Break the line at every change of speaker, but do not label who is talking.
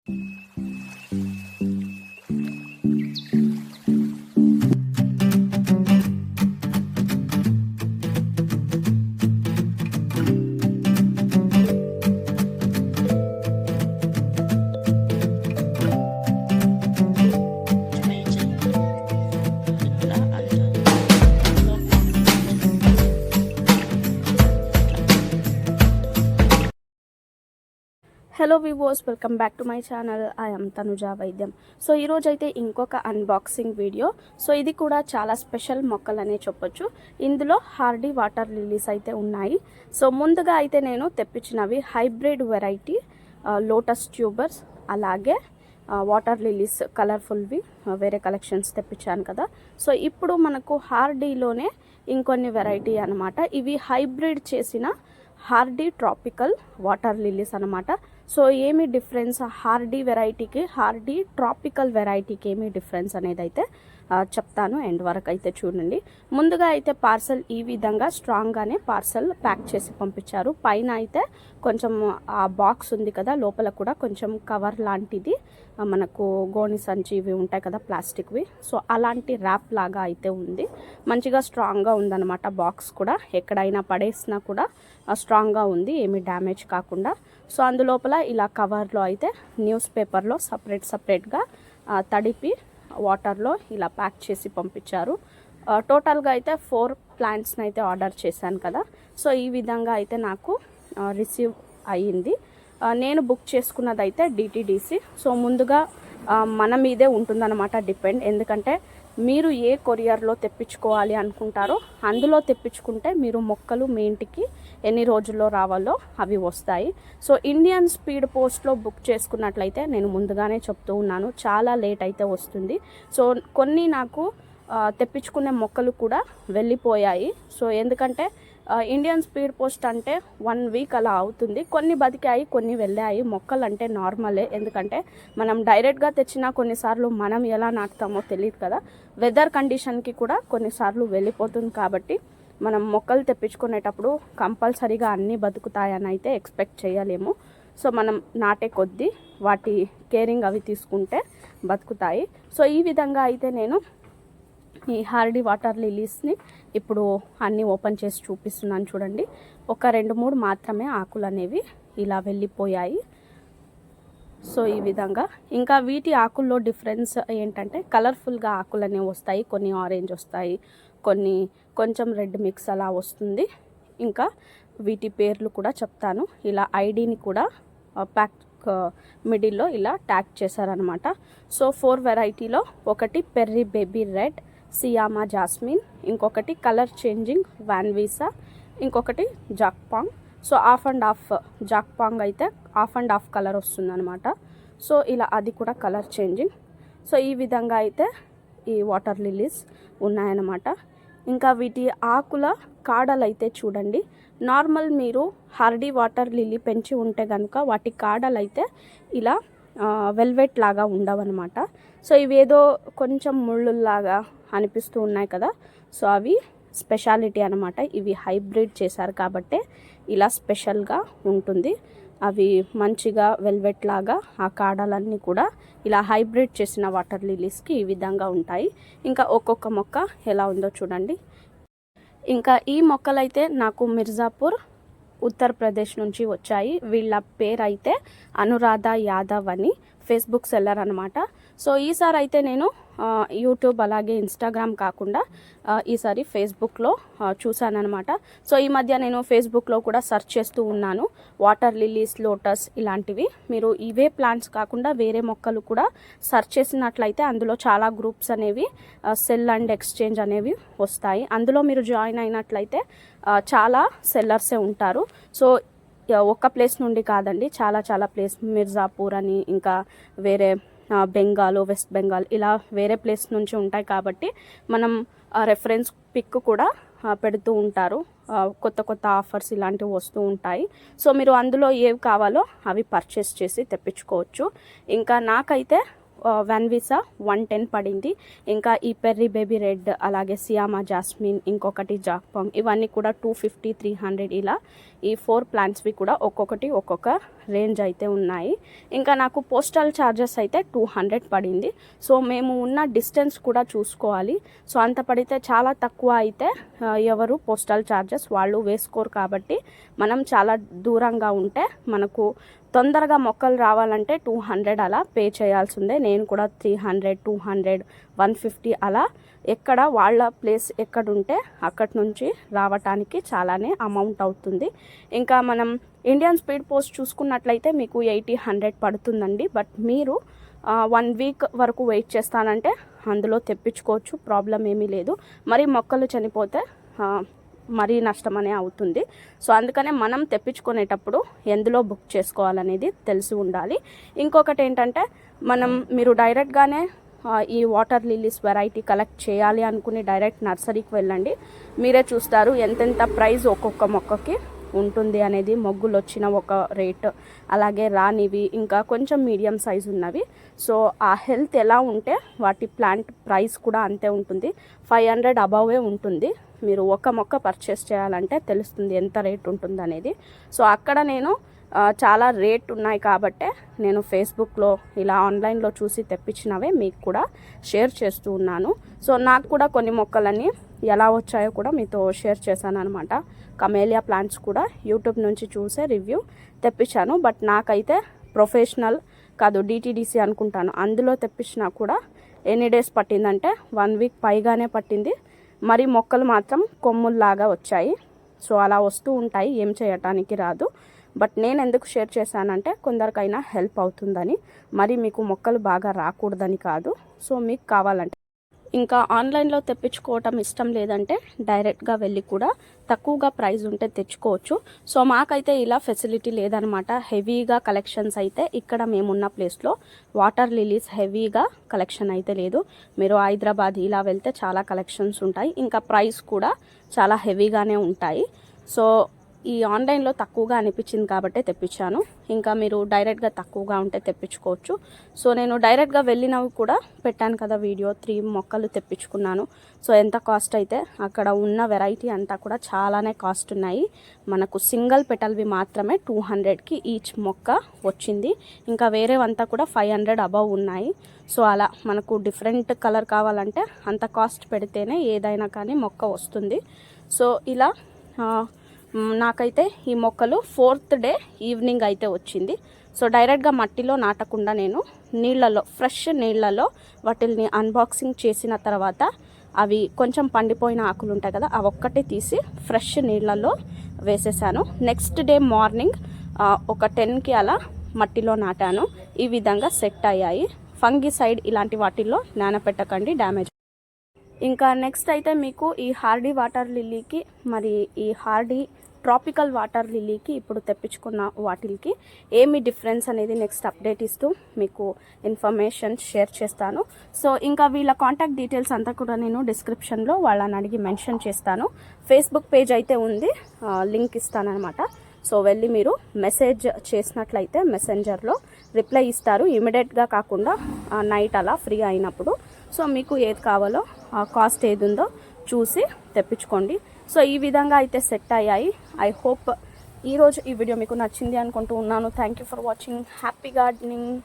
Hello వివోస్, welcome back to my channel. I am Tanuja వైద్యం. So ఈరోజు అయితే ఇంకొక అన్బాక్సింగ్ వీడియో. సో ఇది కూడా చాలా స్పెషల్ మొక్కలనే చెప్పొచ్చు. ఇందులో హార్డీ వాటర్ లిలీస్ అయితే ఉన్నాయి. సో ముందుగా అయితే నేను తెప్పించినవి హైబ్రిడ్ వెరైటీ లోటస్ ట్యూబర్స్, అలాగే వాటర్ లిలీస్ కలర్ఫుల్వి వేరే కలెక్షన్స్ తెప్పించాను కదా. సో ఇప్పుడు మనకు హార్డీలోనే ఇంకొన్ని వెరైటీ అనమాట. ఇవి హైబ్రిడ్ చేసిన హార్డీ ట్రాపికల్ వాటర్ లిలీస్ అనమాట. సో ఏమి డిఫరెన్స్ హార్డీ వెరైటీకి హార్డీ ట్రాపికల్ వెరైటీకి ఏమి డిఫరెన్స్ అనేది అయితే చెప్తాను. ఎండ్ వరకు అయితే చూడండి. ముందుగా అయితే పార్సల్ ఈ విధంగా స్ట్రాంగ్గానే పార్సల్ ప్యాక్ చేసి పంపించారు. పైన అయితే కొంచెం ఆ బాక్స్ ఉంది కదా, లోపల కూడా కొంచెం కవర్ లాంటిది మనకు గోని సంచి ఇవి ఉంటాయి కదా ప్లాస్టిక్వి, సో అలాంటి ర్యాప్ లాగా అయితే ఉంది. మంచిగా స్ట్రాంగ్గా ఉందన్నమాట. బాక్స్ కూడా ఎక్కడైనా పడేసినా కూడా స్ట్రాంగ్గా ఉంది, ఏమీ డ్యామేజ్ కాకుండా. సో అందులోపల ఇలా కవర్లో అయితే న్యూస్ పేపర్లో సపరేట్గా తడిపి వాటర్లో ఇలా ప్యాక్ చేసి పంపించారు. టోటల్గా అయితే 4 ప్లాంట్స్ని అయితే ఆర్డర్ చేశాను కదా. సో ఈ విధంగా అయితే నాకు రిసీవ్ అయ్యింది. నేను బుక్ చేసుకున్నది అయితే డిటిడిసి. సో ముందుగా మన మీదే ఉంటుందన్నమాట డిపెండ్. ఎందుకంటే మీరు ఏ కొరియర్లో తెప్పించుకోవాలి అనుకుంటారో అందులో తెప్పించుకుంటే మీరు మొక్కలు మీ ఇంటికి ఎన్ని రోజుల్లో రావాలో అవి వస్తాయి. సో ఇండియన్ స్పీడ్ పోస్ట్లో బుక్ చేసుకున్నట్లయితే నేను ముందుగానే చెప్తూ ఉన్నాను, చాలా లేట్ అయితే వస్తుంది. సో కొన్ని నాకు తెప్పించుకునే మొక్కలు కూడా వెళ్ళిపోయాయి. సో ఎందుకంటే ఇండియన్ స్పీడ్ పోస్ట్ అంటే 1 వీక్ అలా అవుతుంది. కొన్ని బతికాయి, కొన్ని వెళ్ళాయి. మొక్కలు అంటే నార్మలే, ఎందుకంటే మనం డైరెక్ట్గా తెచ్చినా కొన్నిసార్లు మనం ఎలా నాటుతామో తెలియదు కదా. వెదర్ కండిషన్కి కూడా కొన్నిసార్లు వెళ్ళిపోతుంది. కాబట్టి మనం మొక్కలు తెప్పించుకునేటప్పుడు కంపల్సరీగా అన్నీ బతుకుతాయని అయితే ఎక్స్పెక్ట్ చేయలేము. సో మనం నాటే కొద్దీ వాటి కేరింగ్ అవి తీసుకుంటే బతుకుతాయి. సో ఈ విధంగా అయితే నేను ఈ హార్డీ వాటర్ లిలీస్ని ఇప్పుడు అన్నీ ఓపెన్ చేసి చూపిస్తున్నాను చూడండి. ఒక 2-3 మాత్రమే ఆకులు అనేవి ఇలా వెళ్ళిపోయాయి. సో ఈ విధంగా. ఇంకా వీటి ఆకుల్లో డిఫరెన్స్ ఏంటంటే కలర్ఫుల్గా ఆకులు అనేవి వస్తాయి. కొన్ని ఆరెంజ్ వస్తాయి, కొన్ని కొంచెం రెడ్ మిక్స్ అలా వస్తుంది. ఇంకా వీటి పేర్లు కూడా చెప్తాను. ఇలా ఐడిని కూడా ప్యాక్ మిడిల్లో ఇలా ట్యాగ్ చేశారనమాట. సో 4 వెరైటీలో ఒకటి పెర్రీ బేబీ రెడ్, సియామా జాస్మిన్, ఇంకొకటి కలర్ చేంజింగ్ వాన్వీసా, ఇంకొకటి జాక్పాంగ్. సో హాఫ్ అండ్ హాఫ్ జాక్పాంగ్ అయితే హాఫ్ అండ్ హాఫ్ కలర్ వస్తుందన్నమాట. సో ఇలా అది కూడా కలర్ చేంజింగ్. సో ఈ విధంగా అయితే ఈ వాటర్ లిలీస్ ఉన్నాయన్నమాట. ఇంకా వీటి ఆకుల కాడలు అయితే చూడండి. నార్మల్ మీరు హార్డీ వాటర్ లిల్లీ పెంచి ఉంటే కనుక వాటి కాడలు అయితే ఇలా వెల్వెట్ లాగా ఉండవన్నమాట. సో ఇవేదో కొంచెం ముళ్ళులాగా అనిపిస్తూ ఉన్నాయి కదా. సో అవి స్పెషాలిటీ అనమాట. ఇవి హైబ్రిడ్ చేశారు కాబట్టి ఇలా స్పెషల్గా ఉంటుంది. అవి మంచిగా వెల్వెట్ లాగా ఆ కాడలన్నీ కూడా ఇలా హైబ్రిడ్ చేసిన వాటర్ లిలీస్కి ఈ విధంగా ఉంటాయి. ఇంకా ఒక్కొక్క మొక్క ఎలా ఉందో చూడండి. ఇంకా ఈ మొక్కలైతే నాకు మిర్జాపూర్ ఉత్తరప్రదేశ్ నుంచి వచ్చాయి. వీళ్ళ పేరు అయితే అనురాధ యాదవ్ అని, ఫేస్బుక్ సెల్లర్ అనమాట. సో ఈసారి అయితే నేను యూట్యూబ్ అలాగే ఇన్స్టాగ్రామ్ కాకుండా ఈసారి ఫేస్బుక్లో చూశానమాట. సో ఈ మధ్య నేను ఫేస్బుక్లో కూడా సెర్చ్ చేస్తూ ఉన్నాను వాటర్ లిలీస్, లోటస్ ఇలాంటివి. మీరు ఇవే ప్లాంట్స్ కాకుండా వేరే మొక్కలు కూడా సెర్చ్ చేసినట్లయితే అందులో చాలా గ్రూప్స్ అనేవి సెల్ అండ్ ఎక్స్చేంజ్ అనేవి వస్తాయి. అందులో మీరు జాయిన్ అయినట్లయితే చాలా సెల్లర్సే ఉంటారు. సో ఒక్క ప్లేస్ నుండి కాదండి, చాలా ప్లేస్, మిర్జాపూర్ అని, ఇంకా వేరే బెంగాల్, వెస్ట్ బెంగాల్ ఇలా వేరే ప్లేస్ నుంచి ఉంటాయి. కాబట్టి మనం రెఫరెన్స్ పిక్ కూడా పెడుతూ ఉంటారు. కొత్త ఆఫర్స్ ఇలాంటివి వస్తూ ఉంటాయి. సో మీరు అందులో ఏవి కావాలో అవి పర్చేస్ చేసి తెప్పించుకోవచ్చు. ఇంకా నాకైతే వాన్విసా 110 పడింది. ఇంకా ఈ పెర్రీ బేబీ రెడ్, అలాగే సియామా జాస్మిన్, ఇంకొకటి జాక్పాంగ్, ఇవన్నీ కూడా 250, 300 ఇలా ఈ 4 ప్లాంట్స్వి కూడా ఒక్కొక్కటి ఒక్కొక్క రేంజ్ అయితే ఉన్నాయి. ఇంకా నాకు పోస్టల్ ఛార్జెస్ అయితే 200 పడింది. సో మేము ఉన్న డిస్టెన్స్ కూడా చూసుకోవాలి. సో అంత పడితే చాలా తక్కువ అయితే ఎవరు పోస్టల్ ఛార్జెస్ వాళ్ళు వేసుకోరు. కాబట్టి మనం చాలా దూరంగా ఉంటే మనకు తొందరగా మొక్కలు రావాలంటే 200 అలా పే చేయాల్సిందే. నేను కూడా 300, 200, 150 అలా ఎక్కడ వాళ్ళ ప్లేస్ ఎక్కడుంటే అక్కడి నుంచి రావటానికి చాలానే అమౌంట్ అవుతుంది. ఇంకా మనం ఇండియన్ స్పీడ్ పోస్ట్ చూసుకున్నట్లయితే మీకు 80, 100 పడుతుందండి. బట్ మీరు 1 వీక్ వరకు వెయిట్ చేస్తానంటే అందులో తెప్పించుకోవచ్చు, ప్రాబ్లం ఏమీ లేదు. మరి మొక్కలు చనిపోతే మరీ నష్టమనే అవుతుంది. సో అందుకనే మనం తెప్పించుకునేటప్పుడు ఎందులో బుక్ చేసుకోవాలనేది తెలిసి ఉండాలి. ఇంకొకటి ఏంటంటే మీరు డైరెక్ట్గానే ఈ వాటర్ లిల్లీస్ వెరైటీ కలెక్ట్ చేయాలి అనుకుని డైరెక్ట్ నర్సరీకి వెళ్ళండి. మీరే చూస్తారు ఎంతెంత ప్రైస్ ఒక్కొక్క మొక్కకి ఉంటుంది అనేది. మొగ్గులు వచ్చిన ఒక రేట్, అలాగే రానివి, ఇంకా కొంచెం మీడియం సైజ్ ఉన్నవి. సో ఆ హెల్త్ ఎలా ఉంటే వాటి ప్లాంట్ ప్రైస్ కూడా అంతే ఉంటుంది. 500 అబవే ఉంటుంది. మీరు ఒక మొక్క పర్చేస్ చేయాలంటే తెలుస్తుంది ఎంత రేట్ ఉంటుంది అనేది. సో అక్కడ నేను చాలా రేట్ ఉన్నాయి కాబట్టే నేను ఫేస్బుక్లో ఇలా ఆన్లైన్లో చూసి తెప్పించినవే మీకు కూడా షేర్ చేస్తూ ఉన్నాను. సో నాకు కూడా కొన్ని మొక్కలన్నీ ఎలా వచ్చాయో కూడా మీతో షేర్ చేశాను అనమాట. కమేలియా ప్లాంట్స్ కూడా యూట్యూబ్ నుంచి చూసే రివ్యూ తెప్పించాను. బట్ నాకైతే ప్రొఫెషనల్ కాదు, డిటీడీసీ అనుకుంటాను, అందులో తెప్పించినా కూడా ఎన్ని డేస్ పట్టిందంటే 1 వీక్ పైగానే పట్టింది. మరి మొక్కలు మాత్రం కొమ్ముల్లాగా వచ్చాయి. సో అలా వస్తూ ఉంటాయి, ఏం చేయటానికి రాదు. బట్ నేను ఎందుకు షేర్ చేశానంటే కొందరికైనా హెల్ప్ అవుతుందని, మరి మీకు మొక్కలు బాగా రాకూడదని కాదు. సో మీకు కావాలంటే ఇంకా ఆన్లైన్లో తెప్పించుకోవటం ఇష్టం లేదంటే డైరెక్ట్గా వెళ్ళి కూడా తక్కువగా ప్రైస్ ఉంటే తెచ్చుకోవచ్చు. సో మాకైతే ఇలా ఫెసిలిటీ లేదనమాట. హెవీగా కలెక్షన్స్ అయితే ఇక్కడ మేమున్న ప్లేస్లో వాటర్ లిలీస్ హెవీగా కలెక్షన్ అయితే లేదు. మీరు హైదరాబాద్ ఇలా వెళ్తే చాలా కలెక్షన్స్ ఉంటాయి. ఇంకా ప్రైస్ కూడా చాలా హెవీగానే ఉంటాయి. సో ఈ ఆన్లైన్లో తక్కువగా అనిపించింది కాబట్టి తెప్పించాను. ఇంకా మీరు డైరెక్ట్గా తక్కువగా ఉంటే తెప్పించుకోవచ్చు. సో నేను డైరెక్ట్గా వెళ్ళినవి కూడా పెట్టాను కదా వీడియో. 3 మొక్కలు తెప్పించుకున్నాను. సో ఎంత కాస్ట్ అయితే అక్కడ ఉన్న వెరైటీ అంతా కూడా చాలానే కాస్ట్ ఉన్నాయి. మనకు సింగిల్ పెటల్వి మాత్రమే 200కి ఈచ్ మొక్క వచ్చింది. ఇంకా వేరేవంతా కూడా 500 అబవ్ ఉన్నాయి. సో అలా మనకు డిఫరెంట్ కలర్ కావాలంటే అంత కాస్ట్ పెడితేనే ఏదైనా కానీ మొక్క వస్తుంది. సో ఇలా నాకైతే ఈ మొక్కలు 4th డే ఈవినింగ్ అయితే వచ్చింది. సో డైరెక్ట్గా మట్టిలో నాటకుండా నేను నీళ్ళలో, ఫ్రెష్ నీళ్ళలో వాటిని అన్బాక్సింగ్ చేసిన తర్వాత అవి కొంచెం పండిపోయిన ఆకులు ఉంటాయి కదా, అవి ఒక్కటే తీసి ఫ్రెష్ నీళ్ళలో వేసేసాను. నెక్స్ట్ డే మార్నింగ్ ఒక 10కి అలా మట్టిలో నాటాను. ఈ విధంగా సెట్ అయ్యాయి. ఫంగిసైడ్ ఇలాంటి వాటిల్లో నానపెట్టకండి, డ్యామేజ్. ఇంకా నెక్స్ట్ అయితే మీకు ఈ హార్డీ వాటర్ లిల్లీకి మరి ఈ హార్డీ ట్రాపికల్ వాటర్ లిల్లీకి ఇప్పుడు తెప్పించుకున్న వాటికి ఏమి డిఫరెన్స్ అనేది నెక్స్ట్ అప్డేట్ ఇస్తూ మీకు ఇన్ఫర్మేషన్ షేర్ చేస్తాను. సో ఇంకా వీళ్ళ కాంటాక్ట్ డీటెయిల్స్ అంతా కూడా నేను డిస్క్రిప్షన్లో వాళ్ళని అడిగి మెన్షన్ చేస్తాను. ఫేస్బుక్ పేజ్ అయితే ఉంది, లింక్ ఇస్తానన్నమాట. సో వెళ్ళి మీరు మెసేజ్ చేసినట్లయితే మెసెంజర్లో రిప్లై ఇస్తారు. ఇమీడియట్గా కాకుండా నైట్ అలా ఫ్రీ అయినప్పుడు. సో మీకు ఏది కావాలో కాస్ట్ ఏది ఉందో చూసి తెప్పించుకోండి. సో ఈ విధంగా అయితే సెట్ అయ్యాయి. ఐ హోప్ ఈరోజు ఈ వీడియో మీకు నచ్చింది అనుకుంటూ ఉన్నాను. Thank you for watching. Happy gardening.